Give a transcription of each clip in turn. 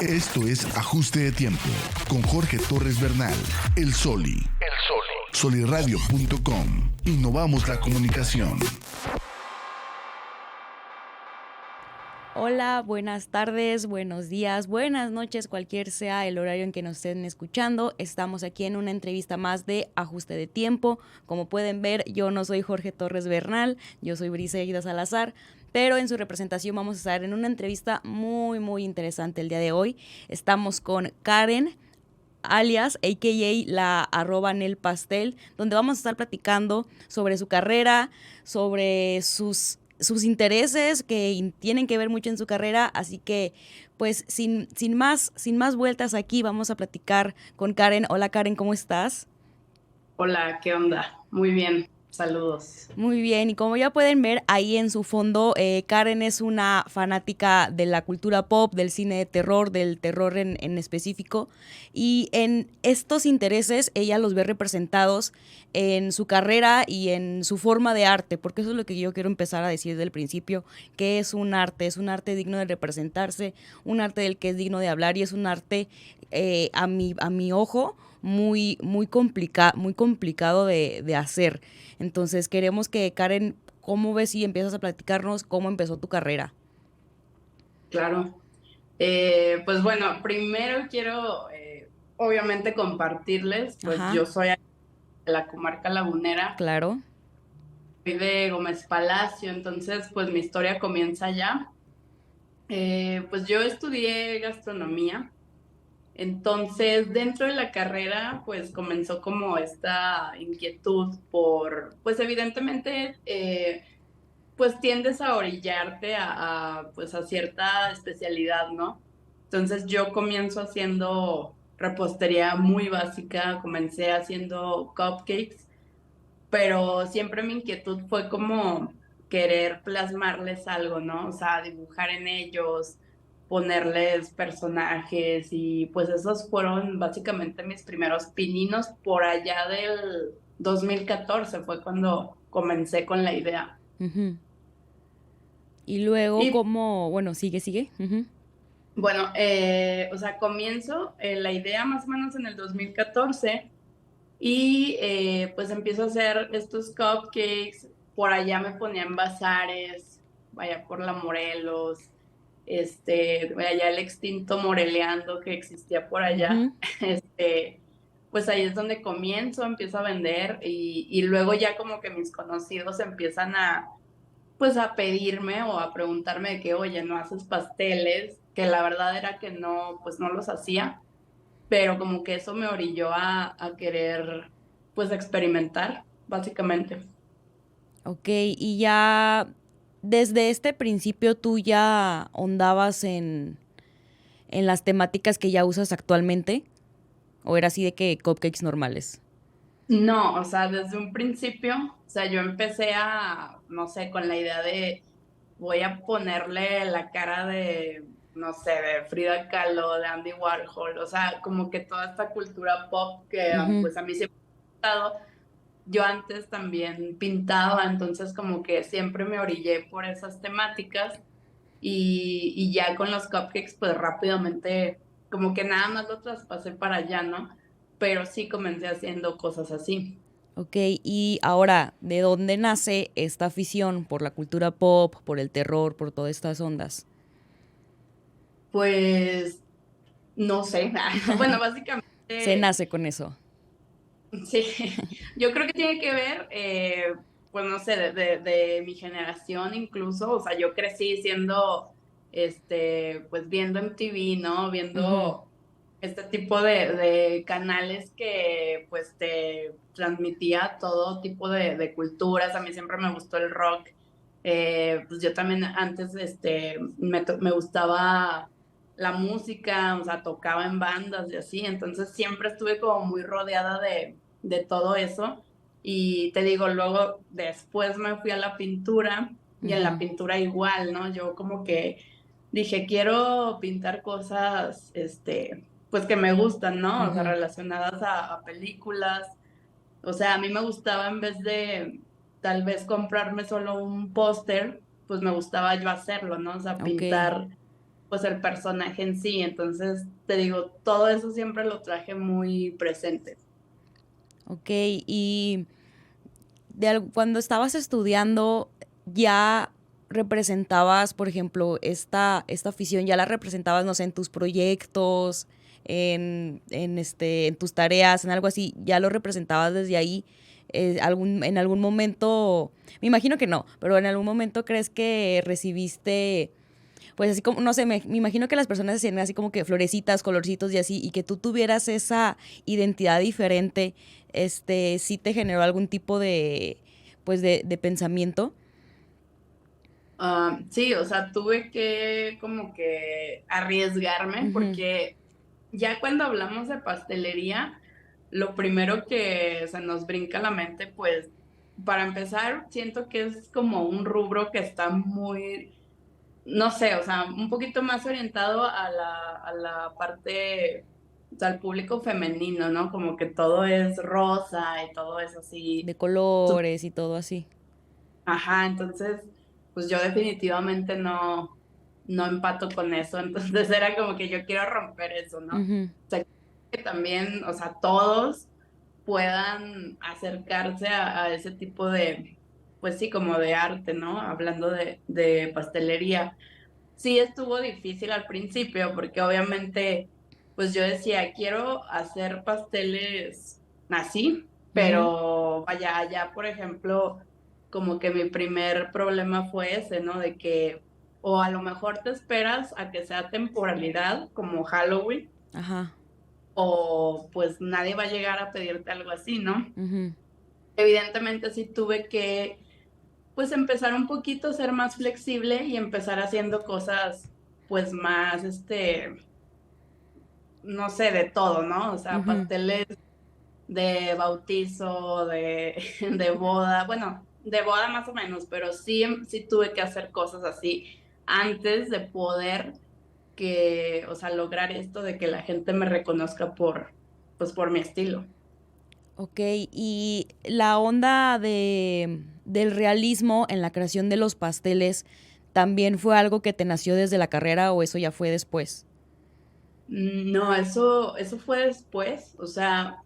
Esto es Ajuste de Tiempo con Jorge Torres Bernal, El Soli. Soliradio.com. Innovamos la comunicación. Hola, buenas tardes, buenos días, buenas noches, cualquier sea el horario en que nos estén escuchando. Estamos aquí en una entrevista más de Ajuste de Tiempo. Como pueden ver, yo no soy Jorge Torres Bernal, yo soy Briseida Salazar, pero en su representación vamos a estar en una entrevista muy interesante el día de hoy. Estamos con Karen, alias a.k.a. la @nelpastel, donde vamos a estar platicando sobre su carrera, sobre sus intereses que tienen que ver mucho en su carrera, así que pues sin más vueltas aquí vamos a platicar con Karen. Hola Karen, ¿cómo estás? Hola, ¿qué onda? Muy bien, saludos. Muy bien, y como ya pueden ver ahí en su fondo, Karen es una fanática de la cultura pop, del cine de terror, del terror en específico, y en estos intereses ella los ve representados en su carrera y en su forma de arte, porque eso es lo que yo quiero empezar a decir desde el principio, que es un arte digno de representarse, un arte del que es digno de hablar, y es un arte a mi ojo muy complicado de hacer. Entonces queremos que, Karen, ¿cómo ves si empiezas a platicarnos cómo empezó tu carrera? Claro. Pues bueno, primero quiero obviamente compartirles, pues Ajá, yo soy de la comarca lagunera, claro. soy de Gómez Palacio, entonces pues mi historia comienza allá. Pues yo estudié gastronomía, entonces dentro de la carrera pues comenzó como esta inquietud por, pues evidentemente pues tiendes a orillarte pues a cierta especialidad, ¿no? Entonces yo comienzo haciendo repostería muy básica, comencé haciendo cupcakes, pero siempre mi inquietud fue como querer plasmarles algo, ¿no? O sea, dibujar en ellos, ponerles personajes y pues esos fueron básicamente mis primeros pininos por allá del 2014 fue cuando comencé con la idea. Ujú. Y luego, Y ¿cómo? Bueno, sigue. Ujú. bueno, o sea, comienzo la idea más o menos en el 2014 y pues empiezo a hacer estos cupcakes, por allá me ponía en bazares, vaya por la Morelos, allá el extinto Moreleando que existía por allá, Ujú. pues ahí es donde comienzo, empiezo a vender y luego ya como que mis conocidos empiezan a pues a pedirme o a preguntarme de que, oye, ¿no haces pasteles? Que la verdad era que no, pues no los hacía, pero como que eso me orilló a querer, pues experimentar, básicamente. Ok, y ya desde este principio tú ya ahondabas en las temáticas que ya usas actualmente, ¿o era así de que cupcakes normales? No, o sea, desde un principio, o sea, yo empecé a, no sé, con la idea de voy a ponerle la cara de, no sé, de Frida Kahlo, de Andy Warhol, o sea, como que toda esta cultura pop que Ujú. pues a mí siempre me ha gustado. Yo antes también pintaba, entonces como que siempre me orillé por esas temáticas y ya con los cupcakes pues rápidamente como que nada más lo traspasé para allá, ¿no? Pero sí comencé haciendo cosas así. Ok, y ahora, ¿de dónde nace esta afición por la cultura pop, por el terror, por todas estas ondas? Pues no sé, bueno, Se básicamente nace con eso. sí, yo creo que tiene que ver, pues no sé, de mi generación incluso, o sea, yo crecí siendo, pues viendo MTV, ¿no? Ujú. Viendo este tipo de canales que pues te transmitía todo tipo de culturas, a mí siempre me gustó el rock, pues yo también antes, me gustaba la música, o sea, tocaba en bandas y así, entonces siempre estuve como muy rodeada de todo eso. Y te digo, luego después me fui a la pintura y en la Ujú. pintura igual, ¿no? Yo como que dije, quiero pintar cosas, pues que me gustan, ¿no? O sea, Ujú. relacionadas a películas. O sea, a mí me gustaba en vez de tal vez comprarme solo un póster, pues me gustaba yo hacerlo, ¿no? O sea, Ok. pintar pues el personaje en sí. Entonces, te digo, todo eso siempre lo traje muy presente. Ok, y cuando estabas estudiando, ¿ya representabas, por ejemplo, esta afición, ya la representabas, no sé, en tus proyectos, en tus tareas, en algo así, ya lo representabas desde ahí? En algún momento, me imagino que no, pero en algún momento crees que recibiste, pues así como, no sé, me imagino que las personas hacían así como que florecitas, colorcitos y así, y que tú tuvieras esa identidad diferente, sí te generó algún tipo de, pues de pensamiento. Sí, o sea, tuve que como que arriesgarme Ujú, porque ya cuando hablamos de pastelería, lo primero que se nos brinca a la mente, pues, para empezar, siento que es como un rubro que está muy, no sé, o sea, un poquito más orientado a la parte, o sea, al público femenino, ¿no? Como que todo es rosa y todo es así. de colores y todo así. Ajá, entonces, pues yo definitivamente no empato con eso, entonces era como que yo quiero romper eso, ¿no? O Ujú, sea, que también, o sea, todos puedan acercarse a ese tipo de, pues sí, como de arte, ¿no? Hablando de pastelería. Sí estuvo difícil al principio, porque obviamente, pues yo decía, quiero hacer pasteles así, ujú. pero vaya, allá, por ejemplo, como que mi primer problema fue ese, ¿no? De que, o a lo mejor te esperas a que sea temporalidad, como Halloween, Ajá. o pues nadie va a llegar a pedirte algo así, ¿no? Ujú. Evidentemente sí tuve que, pues empezar un poquito a ser más flexible y empezar haciendo cosas, pues más, no sé, de todo, ¿no? O sea, Ujú. pasteles de bautizo, de boda, bueno, de boda más o menos, pero sí, sí tuve que hacer cosas así antes de poder que, o sea, lograr esto de que la gente me reconozca pues por mi estilo. Ok, y la onda del realismo en la creación de los pasteles, ¿también fue algo que te nació desde la carrera o eso ya fue después? No, eso fue después, o sea,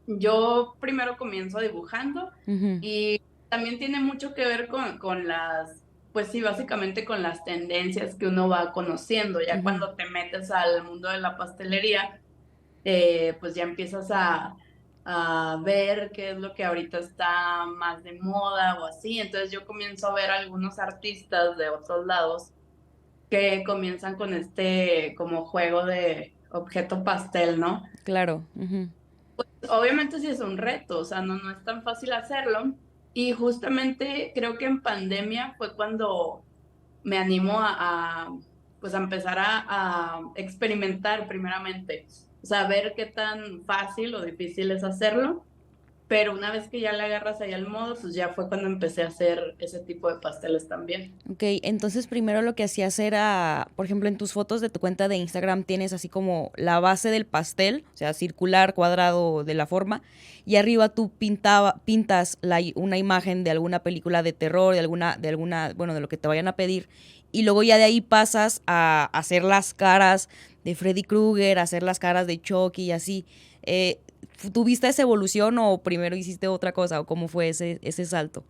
yo primero comienzo dibujando Ujú, y también tiene mucho que ver con las, pues sí, básicamente con las tendencias que uno va conociendo. Ya ujú. cuando te metes al mundo de la pastelería, pues ya empiezas a ver qué es lo que ahorita está más de moda o así. Entonces yo comienzo a ver algunos artistas de otros lados que comienzan con este como juego de objeto pastel, ¿no? Claro. Ujú, Obviamente sí es un reto, o sea, no es tan fácil hacerlo. Y justamente creo que en pandemia fue cuando me animó pues a empezar a experimentar primeramente, o sea, ver qué tan fácil o difícil es hacerlo. Pero una vez que ya le agarras ahí al modo, pues ya fue cuando empecé a hacer ese tipo de pasteles también. ok, entonces primero lo que hacías era, por ejemplo, en tus fotos de tu cuenta de Instagram tienes así como la base del pastel, o sea, circular, cuadrado, de la forma, y arriba tú pintas una imagen de alguna película de terror, bueno, de lo que te vayan a pedir, y luego ya de ahí pasas a hacer las caras de Freddy Krueger, a hacer las caras de Chucky y así. Eh, ¿Tuviste esa evolución o primero hiciste otra cosa o cómo fue ese salto?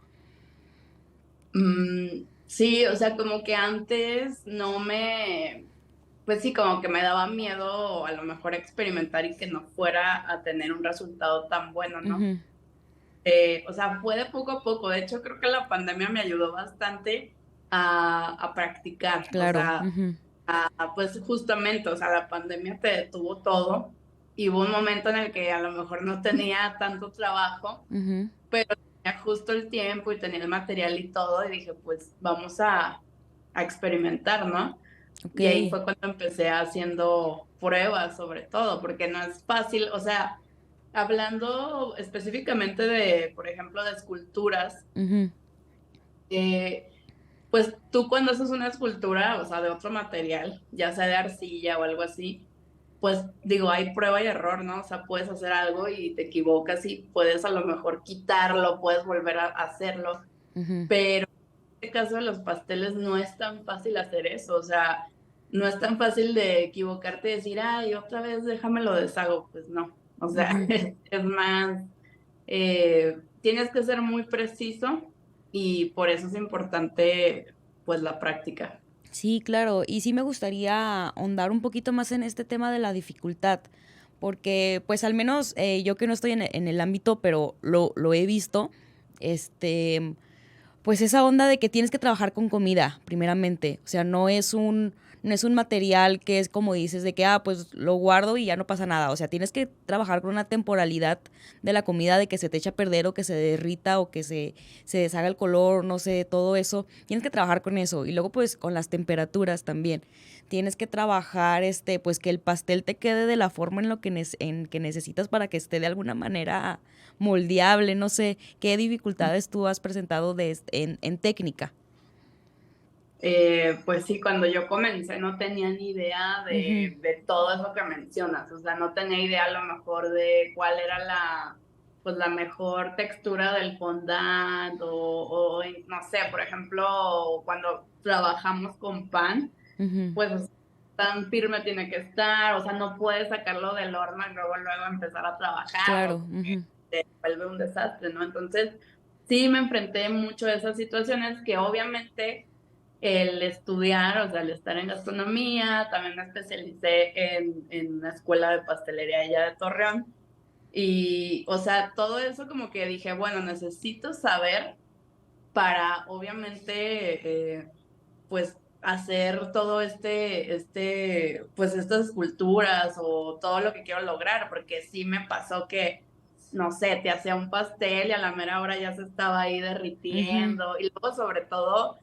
Sí, o sea, como que antes pues sí, como que me daba miedo a lo mejor experimentar y que no fuera a tener un resultado tan bueno, ¿no? Ujú, O sea, fue de poco a poco. De hecho, creo que la pandemia me ayudó bastante a practicar. O claro. sea, Ujú, pues justamente, o sea, la pandemia te detuvo todo y hubo un momento en el que a lo mejor no tenía tanto trabajo, ujú. pero tenía justo el tiempo y tenía el material y todo y dije, pues vamos a experimentar, ¿no? Ok, Y ahí fue cuando empecé haciendo pruebas sobre todo, porque no es fácil, o sea, hablando específicamente de, por ejemplo, de esculturas, ujú, eh, pues tú cuando haces una escultura, o sea, de otro material, ya sea de arcilla o algo así, pues digo, hay prueba y error, ¿no? O sea, puedes hacer algo y te equivocas y puedes a lo mejor quitarlo, puedes volver a hacerlo, ujú. pero en este caso de los pasteles no es tan fácil hacer eso, o sea, no es tan fácil de equivocarte y decir, ay, otra vez déjame lo deshago. Pues no, o sea, Ujú. es más, tienes que ser muy preciso y por eso es importante pues la práctica. Sí, claro, y sí me gustaría ahondar un poquito más en este tema de la dificultad, porque pues al menos yo que no estoy en el ámbito, pero lo he visto, este, pues esa onda de que tienes que trabajar con comida, primeramente. O sea, no es un material que es como dices, de que, pues lo guardo y ya no pasa nada. O sea, tienes que trabajar con una temporalidad de la comida, de que se te echa a perder o que se derrita o que se deshaga el color, no sé, todo eso. Tienes que trabajar con eso. Y luego, pues, con las temperaturas también. Tienes que trabajar, pues, que el pastel te quede de la forma en lo que, en que necesitas para que esté de alguna manera moldeable, no sé, ¿qué dificultades tú has presentado en técnica? Pues sí, cuando yo comencé no tenía ni idea Ujú, de todo eso que mencionas, o sea, no tenía idea a lo mejor de cuál era pues la mejor textura del fondant o no sé, por ejemplo, cuando trabajamos con pan, ujú, pues o sea, tan firme tiene que estar, o sea, no puedes sacarlo del horno y luego empezar a trabajarlo, claro, porque ujú. te vuelve un desastre, ¿no? Entonces, sí me enfrenté mucho a esas situaciones que obviamente el estudiar, o sea, el estar en gastronomía, también me especialicé en una escuela de pastelería allá de Torreón. Y, o sea, todo eso como que dije, bueno, necesito saber para, obviamente, pues hacer todo pues estas esculturas o todo lo que quiero lograr, porque sí me pasó que, no sé, te hacía un pastel y a la mera hora ya se estaba ahí Ujú. derritiendo. Y luego, sobre todo,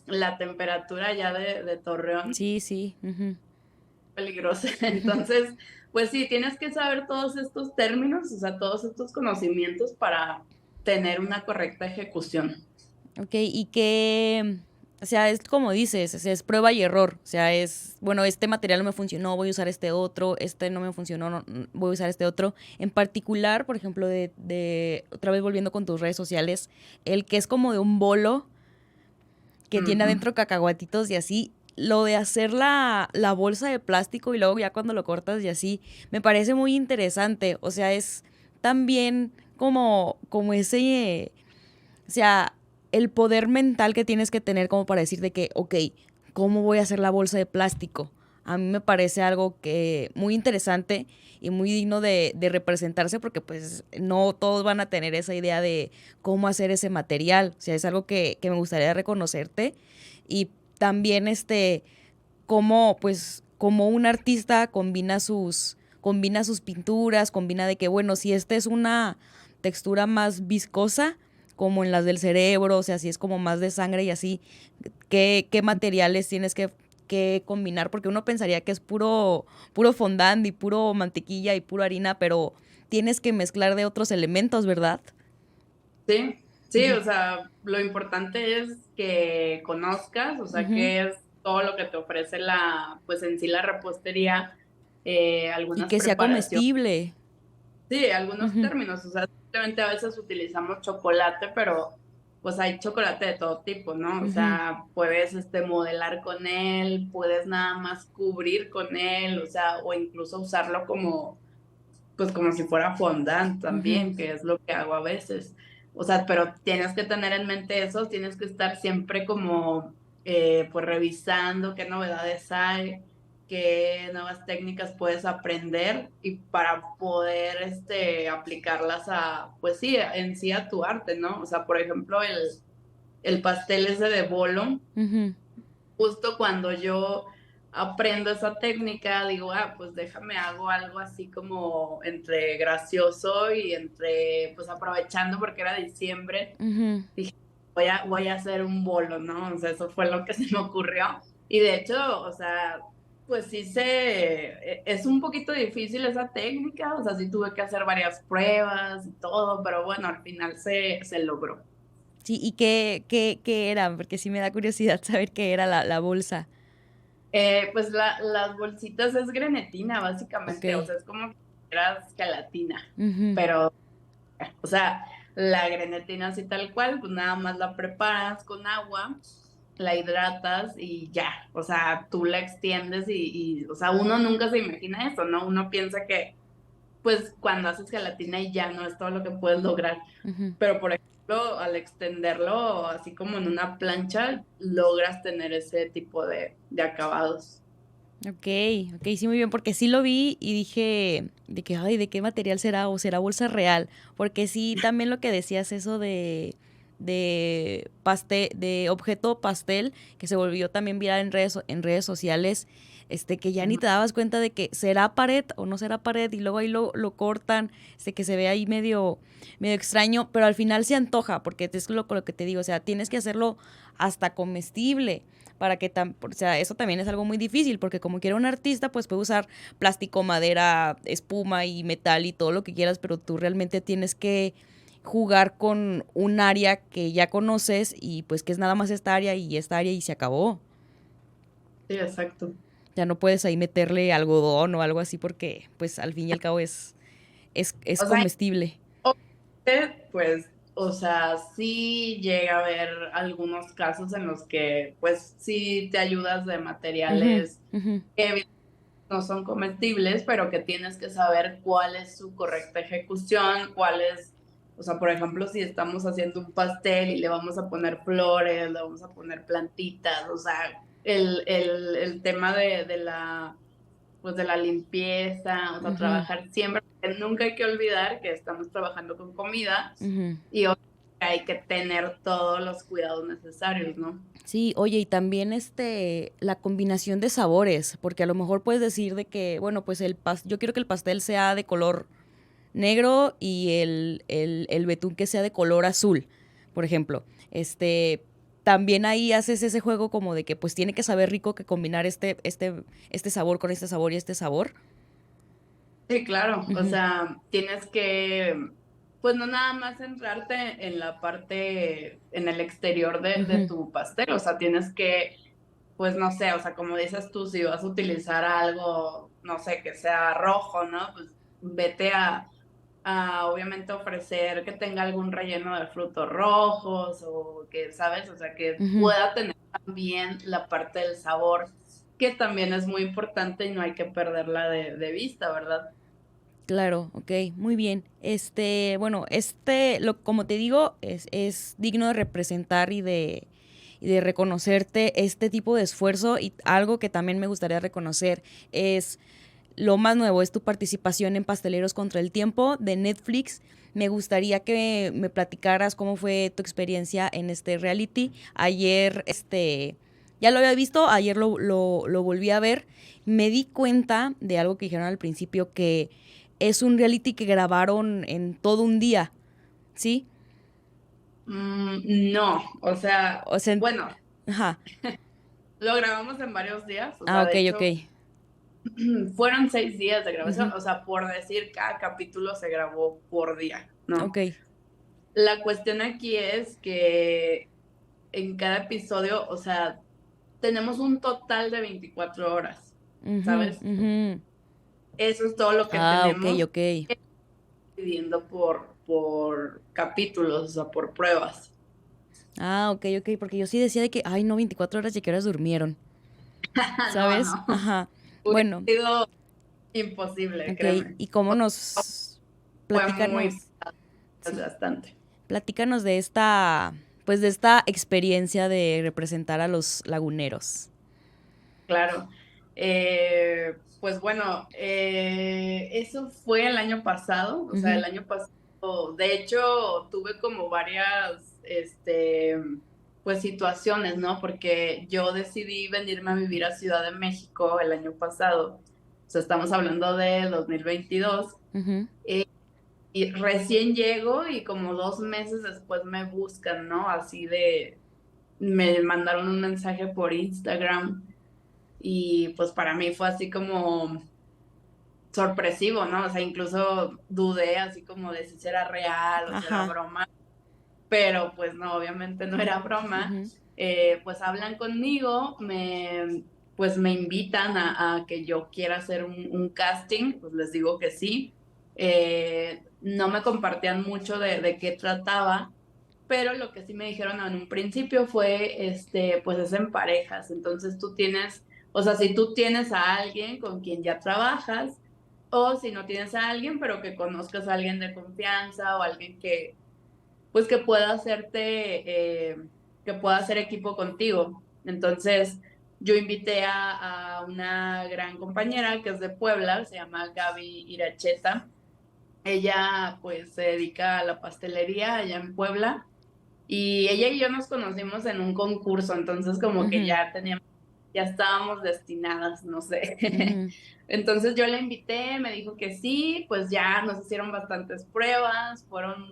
la temperatura ya de Torreón, Sí, sí. Ujú. peligrosa. Entonces, pues sí, tienes que saber todos estos términos, o sea, todos estos conocimientos para tener una correcta ejecución. Ok, y que, o sea, es como dices, o sea, es prueba y error. O sea, bueno, este material no me funcionó, voy a usar este otro, este no me funcionó, voy a usar este otro. En particular, por ejemplo, otra vez volviendo con tus redes sociales, el que es como de un bolo que tiene Ujú. adentro cacahuatitos y así. Lo de hacer la bolsa de plástico y luego ya cuando lo cortas y así, me parece muy interesante. O sea, es también como ese, o sea, el poder mental que tienes que tener como para decir de que, ok, ¿cómo voy a hacer la bolsa de plástico? A mí me parece algo que muy interesante y muy digno de representarse porque pues no todos van a tener esa idea de cómo hacer ese material. O sea, es algo que me gustaría reconocerte y también cómo pues como un artista combina sus pinturas, combina de que bueno, si esta es una textura más viscosa, como en las del cerebro, o sea, si es como más de sangre y así, qué materiales tienes que combinar, porque uno pensaría que es puro fondant y puro mantequilla y puro harina, pero tienes que mezclar de otros elementos, ¿verdad? Sí, sí, Ujú, o sea, lo importante es que conozcas, o sea, ujú. qué es todo lo que te ofrece pues en sí la repostería, Y algunas que sea preparaciones, comestible. sí, algunos Ujú, términos, o sea, simplemente a veces utilizamos chocolate, pero pues hay chocolate de todo tipo, ¿no? O ujú, sea, puedes modelar con él, puedes nada más cubrir con él, o sea, o incluso usarlo pues como si fuera fondant ujú. también, que es lo que hago a veces. O sea, pero tienes que tener en mente eso, tienes que estar siempre como pues revisando qué novedades hay, qué nuevas técnicas puedes aprender y para poder aplicarlas pues sí, en sí a tu arte, ¿no? O sea, por ejemplo, el pastel ese de bolo, Ujú, justo cuando yo aprendo esa técnica, digo, pues déjame hago algo así como entre gracioso y pues aprovechando porque era diciembre, ujú. dije, voy a hacer un bolo, ¿no? O sea, eso fue lo que se me ocurrió. Y de hecho, o sea, pues sí es un poquito difícil esa técnica, o sea, sí tuve que hacer varias pruebas y todo, pero bueno, al final se logró. Sí, ¿y qué era? Porque sí me da curiosidad saber qué era la bolsa. Pues las bolsitas es grenetina, Ok. básicamente, o sea, es como si fueras gelatina, Ujú, pero, o sea, la grenetina así tal cual, pues nada más la preparas con agua la hidratas y ya, o sea, tú la extiendes o sea, uno nunca se imagina eso, ¿no? Uno piensa que, pues, cuando haces gelatina y ya no es todo lo que puedes lograr, Ujú. pero por ejemplo, al extenderlo así como en una plancha, logras tener ese tipo de acabados. Ok, ok, sí, muy bien, porque sí lo vi y dije de que, ay, ¿de qué material será? ¿O será bolsa real? Porque sí, también lo que decías, eso de pastel, de objeto pastel, que se volvió también viral en redes sociales, que ya ni Ujú. te dabas cuenta de que será pared o no será pared, y luego ahí lo cortan, que se ve ahí medio extraño, pero al final se antoja, porque es lo que te digo, o sea, tienes que hacerlo hasta comestible para que o sea, eso también es algo muy difícil, porque como quiera un artista, pues puede usar plástico, madera, espuma y metal y todo lo que quieras, pero tú realmente tienes que jugar con un área que ya conoces y pues que es nada más esta área y se acabó. Sí, exacto. Ya no puedes ahí meterle algodón o algo así porque pues al fin y al cabo es O sea, comestible. pues, o sea, sí llega a haber algunos casos en los que, pues, sí te ayudas de Ujú, materiales ujú, que evidentemente no son comestibles, pero que tienes que saber cuál es su correcta ejecución, cuál es, o sea, por ejemplo, si estamos haciendo un pastel y le vamos a poner flores, le vamos a poner plantitas, o sea, el tema de la pues de la limpieza, o sea, ujú, trabajar siempre, porque nunca hay que olvidar que estamos trabajando con comida ujú. y obviamente hay que tener todos los cuidados necesarios, ¿no? Sí, oye, y también la combinación de sabores, porque a lo mejor puedes decir de que, bueno, pues yo quiero que el pastel sea de color negro y el betún que sea de color azul, por ejemplo. También ahí haces ese juego como de que pues tiene que saber rico que combinar este sabor con este sabor y este sabor. Sí, claro, o Ujú, sea, tienes que, pues no nada más centrarte en la parte, en el exterior de ujú, tu pastel, o sea, tienes que, pues no sé, o sea, como dices tú, si vas a utilizar algo, no sé, que sea rojo, ¿no? Pues vete a obviamente ofrecer que tenga algún relleno de frutos rojos o que, ¿sabes? O sea, que ujú. pueda tener también la parte del sabor, que también es muy importante y no hay que perderla de vista, ¿verdad? Claro, ok, muy bien. Bueno, como te digo, es digno de representar y de reconocerte este tipo de esfuerzo, y algo que también me gustaría reconocer es lo más nuevo, es tu participación en Pasteleros contra el Tiempo de Netflix. Me gustaría que me platicaras cómo fue tu experiencia en este reality. Ayer, ya lo había visto, ayer lo volví a ver. Me di cuenta de algo que dijeron al principio, que es un reality que grabaron en todo un día, ¿sí? No, o sea, O sea, bueno, ajá. lo grabamos en varios días, o Ah, sea, ok, de ok. hecho, fueron 6 días de grabación, Ujú, o sea, por decir, cada capítulo se grabó por día, ¿no? ok. La cuestión aquí es que en cada episodio, o sea, tenemos un total de 24 horas, Ujú, ¿sabes? ujú. Eso es todo lo que Ah, ok, tenemos ok. pidiendo por capítulos, o sea, por pruebas. Ah, ok, ok, porque yo sí decía de que, ay, no, 24 horas, ¿de qué horas durmieron? No, ¿Sabes? no, Ajá. hubiera Bueno, sido imposible, ok, créeme. ¿y cómo nos... Fue muy Platícanos, sí, desgastante. platícanos pues de esta experiencia de representar a los laguneros. Claro. Pues bueno, eso fue el año pasado, o sea, Ujú, el año pasado, de hecho, tuve como varias, pues situaciones, ¿no? Porque yo decidí venirme a vivir a Ciudad de México el año pasado, o sea, estamos hablando de 2022, ujú. y recién llego y como 2 meses después me buscan, ¿no? Así me mandaron un mensaje por Instagram. Y pues para mí fue así como sorpresivo, ¿no? O sea, incluso dudé así como de si era real o si era Ajá. broma, pero pues no, obviamente no era broma. Ujú. Pues hablan conmigo, pues me invitan a que yo quiera hacer un casting, pues les digo que sí. No me compartían mucho de qué trataba, pero lo que sí me dijeron en un principio fue, pues es en parejas, entonces tú tienes, o sea, si tú tienes a alguien con quien ya trabajas, o si no tienes a alguien, pero que conozcas a alguien de confianza o alguien que, pues que pueda que pueda hacer equipo contigo. Entonces, yo invité a una gran compañera que es de Puebla, se llama Gaby Iracheta. Ella pues se dedica a la pastelería allá en Puebla y ella y yo nos conocimos en un concurso, entonces como que Ujú, ya estábamos destinadas, no sé. ujú, Entonces yo la invité, me dijo que sí, pues ya nos hicieron bastantes pruebas, fueron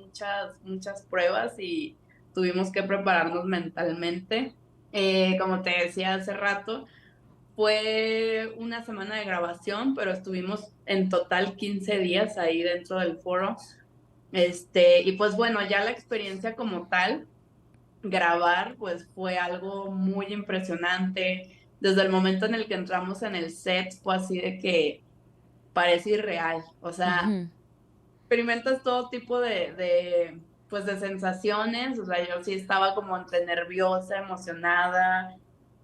muchas pruebas y tuvimos que prepararnos mentalmente. Como te decía hace rato, fue una semana de grabación, pero estuvimos en total 15 días ahí dentro del foro. Y pues bueno, ya la experiencia como tal, grabar, pues fue algo muy impresionante. Desde el momento en el que entramos en el set, fue así de que parece irreal. O sea, ujú. experimentas todo tipo pues de sensaciones. O sea, yo sí estaba como entre nerviosa, emocionada,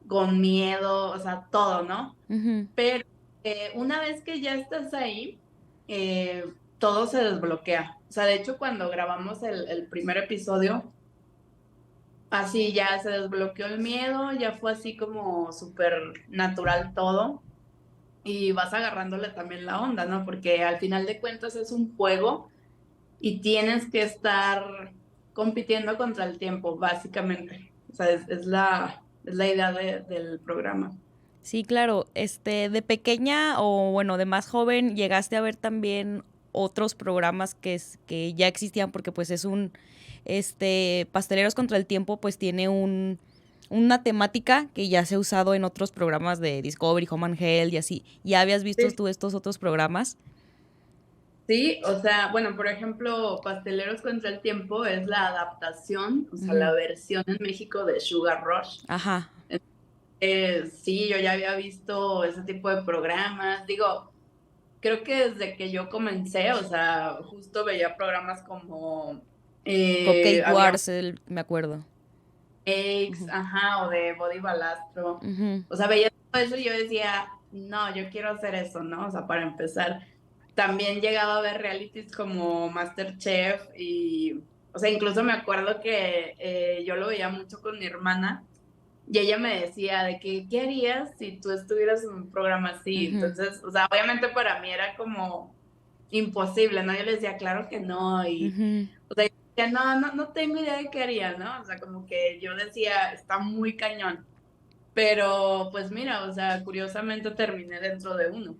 con miedo, o sea, todo, ¿no? Ujú. Pero una vez que ya estás ahí, todo se desbloquea. O sea, de hecho, cuando grabamos el primer episodio, así ya se desbloqueó el miedo, ya fue así como súper natural todo y vas agarrándole también la onda, ¿no? Porque al final de cuentas es un juego y tienes que estar compitiendo contra el tiempo, básicamente. O sea, es la idea del programa. Sí, claro. De pequeña o bueno, de más joven, llegaste a ver también otros programas que ya existían porque pues es Pasteleros contra el Tiempo pues tiene una temática que ya se ha usado en otros programas de Discovery, Home and Health y así. ¿Ya habías visto Sí, tú estos otros programas? sí, o sea, bueno, por ejemplo, Pasteleros contra el Tiempo es la adaptación, o sea, Ujú. la versión en México de Sugar Rush. Ajá. Sí, yo ya había visto ese tipo de programas. Digo, creo que desde que yo comencé, o sea, justo veía programas como Cupcake había Wars, me acuerdo. Cakes, Ujú, ajá, o de Body Balastro. ujú, O sea, veía todo eso y yo decía, no, yo quiero hacer eso, ¿no? O sea, para empezar. También llegaba a ver realities como MasterChef y, o sea, incluso me acuerdo que yo lo veía mucho con mi hermana y ella me decía de que, ¿qué harías si tú estuvieras en un programa así? ujú, Entonces, o sea, obviamente para mí era como imposible, ¿no? Yo le decía, claro que no, y, ujú. o sea, yo decía, no tengo idea de qué haría, ¿no? O sea, como que yo decía, está muy cañón, pero pues mira, o sea, curiosamente terminé dentro de uno.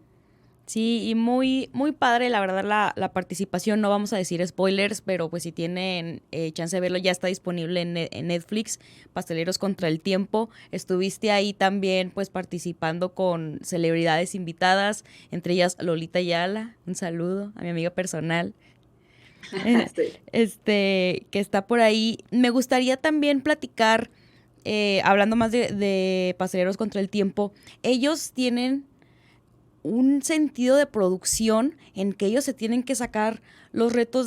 Sí, y muy padre, la verdad, la participación. No vamos a decir spoilers, pero pues si tienen chance de verlo, ya está disponible en Netflix, Pasteleros contra el Tiempo. Estuviste ahí también, pues, participando con celebridades invitadas, entre ellas Lolita Ayala. Un saludo a mi amiga personal. Sí. Que está por ahí. Me gustaría también platicar, hablando más de Pasteleros contra el Tiempo. Ellos tienen un sentido de producción en que ellos se tienen que sacar los retos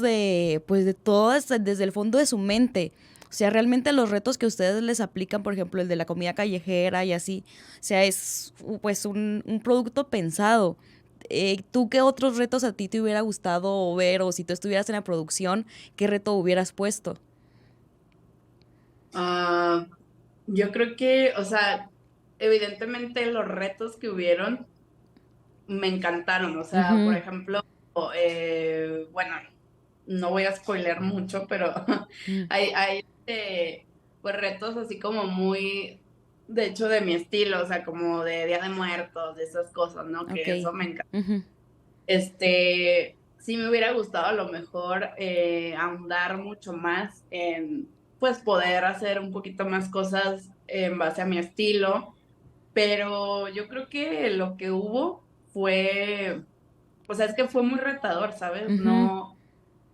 pues de todas, desde el fondo de su mente. O sea, realmente los retos que ustedes les aplican, por ejemplo, el de la comida callejera y así, o sea, es pues un producto pensado. ¿Tú qué otros retos a ti te hubiera gustado ver o si tú estuvieras en la producción, qué reto hubieras puesto? Ah, yo creo que, o sea, evidentemente los retos que hubieron me encantaron. O sea, por Ujú, ejemplo, bueno, no voy a spoiler mucho, pero ujú. hay pues retos así como muy, de hecho, de mi estilo, o sea, como de Día de Muertos, de esas cosas, ¿no? Ok. Que eso me encanta. Ujú, Sí me hubiera gustado a lo mejor ahondar mucho más en, pues, poder hacer un poquito más cosas en base a mi estilo, pero yo creo que lo que hubo fue, o sea, es que fue muy retador, ¿sabes? ujú. No, o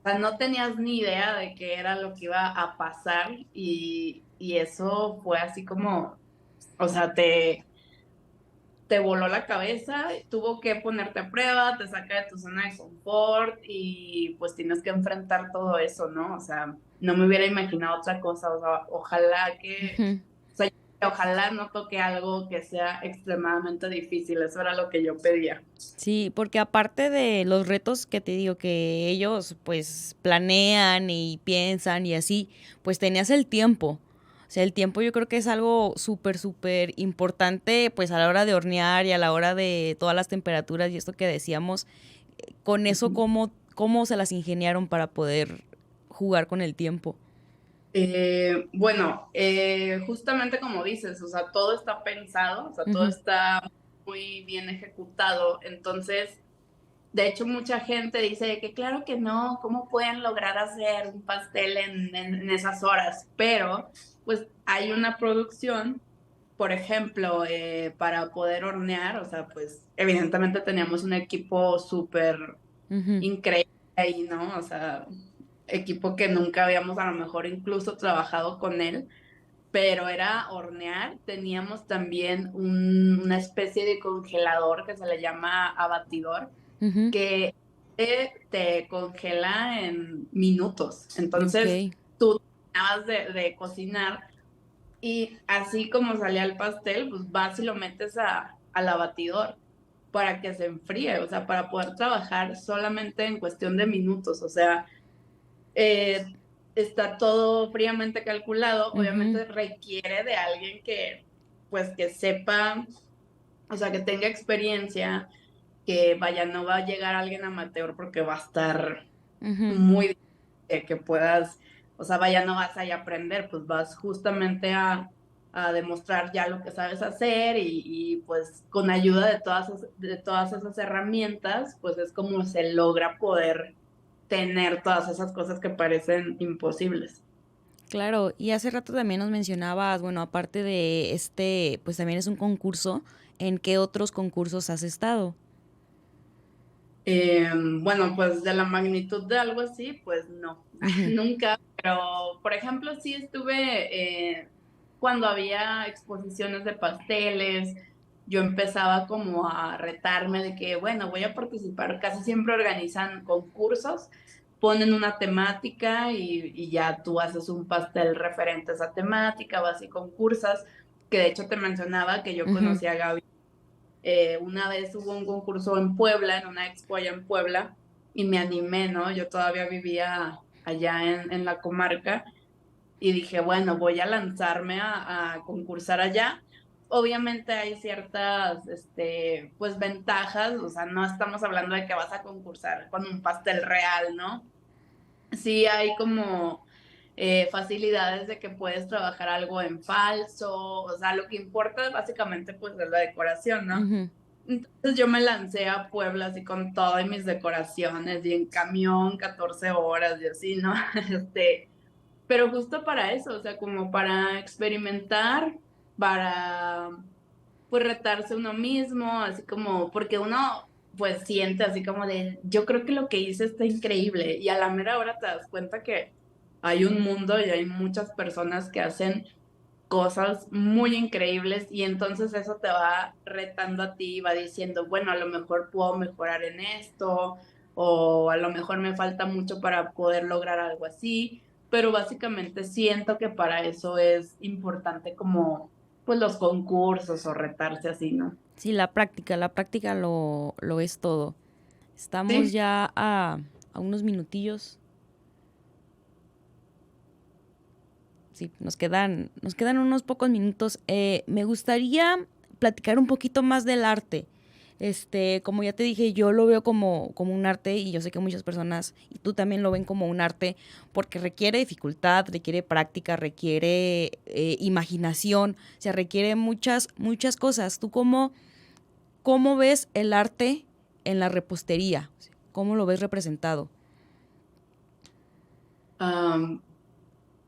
sea, no tenías ni idea de qué era lo que iba a pasar y eso fue así como, o sea, te voló la cabeza, tuvo que ponerte a prueba, te saca de tu zona de confort y pues tienes que enfrentar todo eso, ¿no? O sea, no me hubiera imaginado otra cosa, o sea, Ujú. o sea, ojalá no toque algo que sea extremadamente difícil, eso era lo que yo pedía. Sí, porque aparte de los retos que te digo que ellos pues planean y piensan y así, pues tenías el tiempo. O sea, el tiempo yo creo que es algo súper, súper importante pues a la hora de hornear y a la hora de todas las temperaturas y esto que decíamos, con eso cómo se las ingeniaron para poder jugar con el tiempo. Bueno, justamente como dices, o sea, todo está pensado, o sea, todo Ujú. está muy bien ejecutado, entonces, de hecho, mucha gente dice que claro que no, ¿cómo pueden lograr hacer un pastel en esas horas? Pero, pues, hay una producción, por ejemplo, para poder hornear, o sea, pues, evidentemente teníamos un equipo súper Ujú. increíble ahí, ¿no? O sea, equipo que nunca habíamos a lo mejor incluso trabajado con él, pero era hornear. Teníamos también una especie de congelador que se le llama abatidor, Ujú. que te congela en minutos. Entonces, Ok. tú terminabas de cocinar y así como salía el pastel, pues vas y lo metes al abatidor para que se enfríe, o sea, para poder trabajar solamente en cuestión de minutos, o sea, eh, está todo fríamente calculado, Ujú. obviamente requiere de alguien que, pues, que sepa, o sea, que tenga experiencia, que vaya, no va a llegar alguien amateur porque va a estar Ujú. muy difícil que puedas, o sea, vaya, no vas a ir a aprender, pues vas justamente a demostrar ya lo que sabes hacer y pues con ayuda de todas esas herramientas, pues es como se logra poder tener todas esas cosas que parecen imposibles. Claro, y hace rato también nos mencionabas, bueno, aparte de este, pues también es un concurso, ¿en qué otros concursos has estado? Bueno, pues de la magnitud de algo así, pues no, Ujú. nunca, pero por ejemplo sí estuve cuando había exposiciones de pasteles, yo empezaba como a retarme de que, bueno, voy a participar, casi siempre organizan concursos, ponen una temática y ya tú haces un pastel referente a esa temática, vas y concursas, que de hecho te mencionaba que yo Ujú. conocí a Gaby. Una vez hubo un concurso en Puebla, en una expo allá en Puebla, y me animé, ¿no? Yo todavía vivía allá en la comarca y dije, bueno, voy a lanzarme a concursar allá. Obviamente hay ciertas, pues ventajas, o sea, no estamos hablando de que vas a concursar con un pastel real, ¿no? Sí hay como facilidades de que puedes trabajar algo en falso, o sea, lo que importa básicamente pues es la decoración, ¿no? Ujú. Entonces yo me lancé a Puebla así con todas mis decoraciones y en camión 14 horas y así, ¿no? Pero justo para eso, o sea, como para experimentar, para pues retarse uno mismo, así como, porque uno pues siente así como de, yo creo que lo que hice está increíble y a la mera hora te das cuenta que hay un mundo y hay muchas personas que hacen cosas muy increíbles y entonces eso te va retando a ti y va diciendo, bueno, a lo mejor puedo mejorar en esto o a lo mejor me falta mucho para poder lograr algo así, pero básicamente siento que para eso es importante como pues los concursos o retarse así, ¿no? Sí, la práctica lo es todo. Estamos Sí. ya a unos minutillos. Sí, nos quedan unos pocos minutos. Me gustaría platicar un poquito más del arte. Como ya te dije, yo lo veo como un arte y yo sé que muchas personas, y tú también lo ven como un arte, porque requiere dificultad, requiere práctica, requiere imaginación, o sea, requiere muchas, muchas cosas. ¿Tú cómo ves el arte en la repostería? ¿Cómo lo ves representado? Am,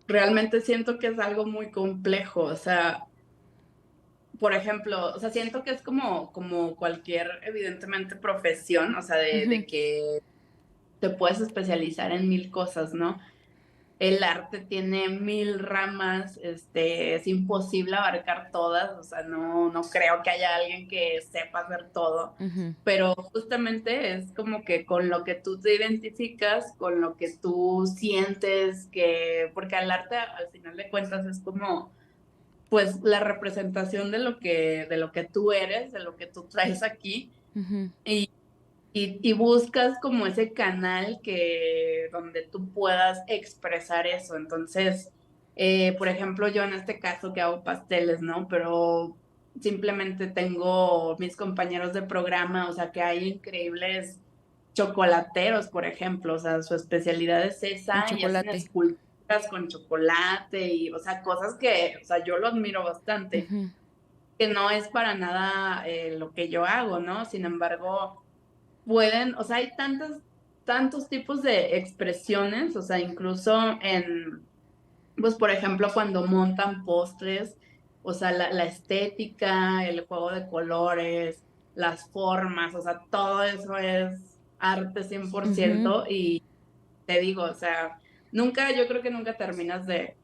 Realmente siento que es algo muy complejo, o sea, por ejemplo, o sea, siento que es como cualquier, evidentemente, profesión, o sea, Ujú. de que te puedes especializar en mil cosas, ¿no? el arte tiene 1000 ramas, es imposible abarcar todas, o sea, no creo que haya alguien que sepa hacer todo, Ujú. pero justamente es como que con lo que tú te identificas, con lo que tú sientes que, porque el arte al final de cuentas es como, pues, la representación de lo que tú eres, de lo que tú traes aquí, Ujú. y y buscas como ese canal que donde tú puedas expresar eso. Entonces, por ejemplo, yo en este caso que hago pasteles, ¿no? Pero simplemente tengo mis compañeros de programa, o sea, que hay increíbles chocolateros, por ejemplo, o sea, su especialidad es El esa y hacen chocolate. esculturas con chocolate y, o sea, cosas que, o sea, yo lo admiro bastante, Ujú. que no es para nada lo que yo hago, ¿no? Sin embargo, pueden, o sea, hay tantos tipos de expresiones, o sea, incluso en, pues, por ejemplo, cuando montan postres, o sea, la estética, el juego de colores, las formas, o sea, todo eso es arte cien por Ujú. ciento y te digo, o sea, yo creo que nunca terminas de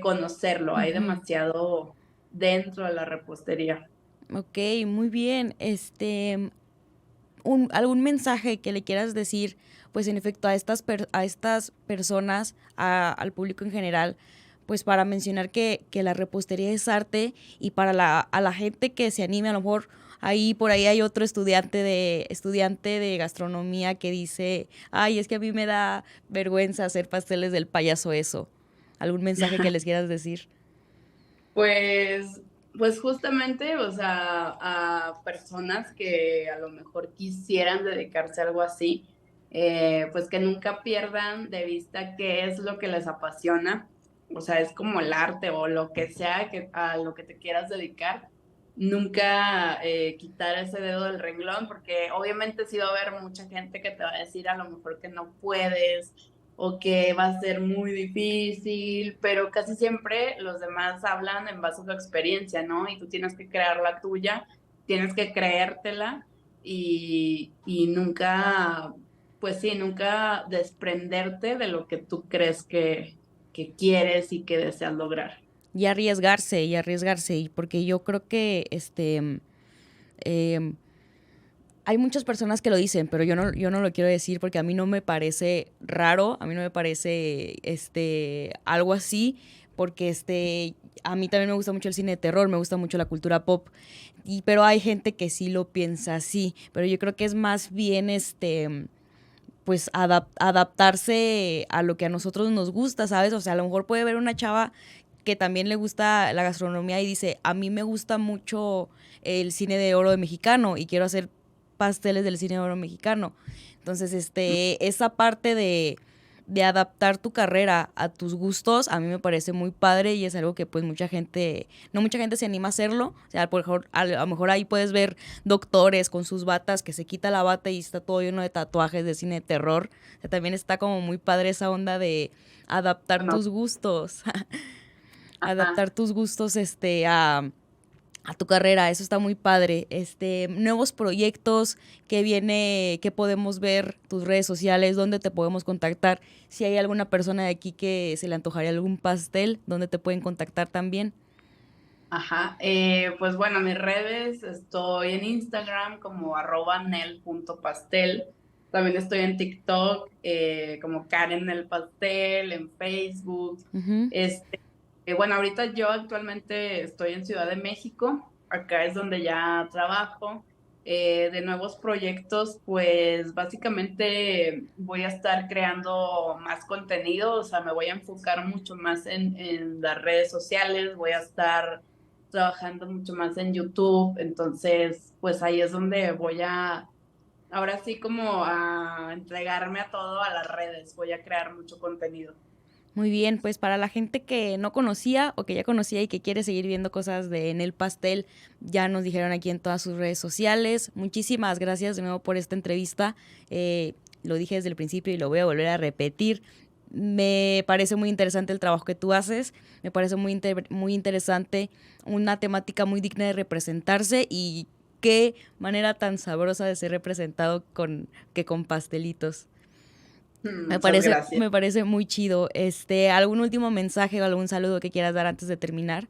conocerlo, hay Ujú. demasiado dentro de la repostería. Ok, muy bien. ¿Algún mensaje que le quieras decir, pues en efecto, a estas personas, al público en general, pues para mencionar que la repostería es arte y para a la gente que se anime, a lo mejor por ahí hay otro estudiante de gastronomía que dice, ay, es que a mí me da vergüenza hacer pasteles del payaso eso. ¿Algún mensaje que les quieras decir? Pues, pues justamente, o sea, a personas que a lo mejor quisieran dedicarse a algo así, pues que nunca pierdan de vista qué es lo que les apasiona. O sea, es como el arte o lo que sea que, a lo que te quieras dedicar. Nunca quitar ese dedo del renglón, porque obviamente sí va a haber mucha gente que te va a decir a lo mejor que no puedes o que va a ser muy difícil, pero casi siempre los demás hablan en base a su experiencia, ¿no? Y tú tienes que crear la tuya, tienes que creértela y nunca, pues sí, nunca desprenderte de lo que tú crees que quieres y que deseas lograr. Y arriesgarse, y porque yo creo que em, hay muchas personas que lo dicen, pero yo no lo quiero decir porque a mí no me parece raro, a mí no me parece algo así, porque a mí también me gusta mucho el cine de terror, me gusta mucho la cultura pop, pero hay gente que sí lo piensa así, pero yo creo que es más bien pues adaptarse a lo que a nosotros nos gusta, ¿sabes? O sea, a lo mejor puede ver una chava que también le gusta la gastronomía y dice, a mí me gusta mucho el cine de oro mexicano y quiero hacer pasteles del cine de oro mexicano. Entonces, esa parte de adaptar tu carrera a tus gustos, a mí me parece muy padre y es algo que pues no mucha gente se anima a hacerlo. O sea, a lo mejor ahí puedes ver doctores con sus batas, que se quita la bata y está todo lleno de tatuajes de cine de terror. O sea, también está como muy padre esa onda de adaptar Bueno, tus gustos, ajá. adaptar tus gustos a tu carrera, eso está muy padre. Nuevos proyectos que viene, que podemos ver, tus redes sociales, dónde te podemos contactar. Si hay alguna persona de aquí que se le antojaría algún pastel, dónde te pueden contactar también. Ajá, pues bueno, mis redes, estoy en Instagram como @nel.pastel, también estoy en TikTok como Karen el Pastel, en Facebook, Ujú. bueno, ahorita yo actualmente estoy en Ciudad de México, acá es donde ya trabajo, de nuevos proyectos, pues básicamente voy a estar creando más contenido, o sea, me voy a enfocar mucho más en las redes sociales, voy a estar trabajando mucho más en YouTube, entonces pues ahí es donde voy a, ahora sí como a entregarme a todo a las redes, voy a crear mucho contenido. Muy bien, pues para la gente que no conocía o que ya conocía y que quiere seguir viendo cosas de En el Pastel, ya nos dijeron aquí en todas sus redes sociales. Muchísimas gracias de nuevo por esta entrevista. Lo dije desde el principio y lo voy a volver a repetir. Me parece muy interesante el trabajo que tú haces, me parece muy interesante, una temática muy digna de representarse y qué manera tan sabrosa de ser representado que con pastelitos. Muchas gracias. Me parece muy chido. ¿Algún último mensaje o algún saludo que quieras dar antes de terminar?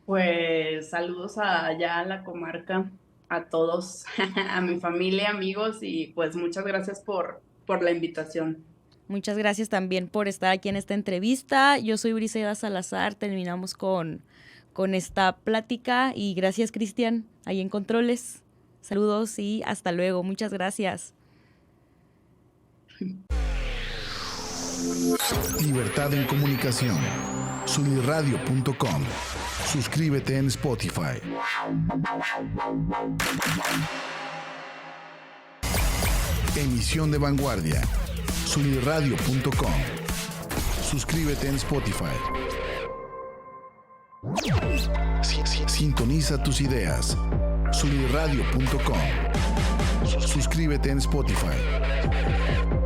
Pues saludos allá a la comarca, a todos, a mi familia, amigos, y pues muchas gracias por la invitación. Muchas gracias también por estar aquí en esta entrevista. Yo soy Briseida Salazar. Terminamos con esta plática y gracias, Cristian, ahí en Controles. Saludos y hasta luego. Muchas gracias. Libertad en comunicación. Sunirradio.com. Suscríbete en Spotify. Emisión de vanguardia. Sunirradio.com. Suscríbete en Spotify. Sintoniza tus ideas. Sunirradio.com. Suscríbete en Spotify.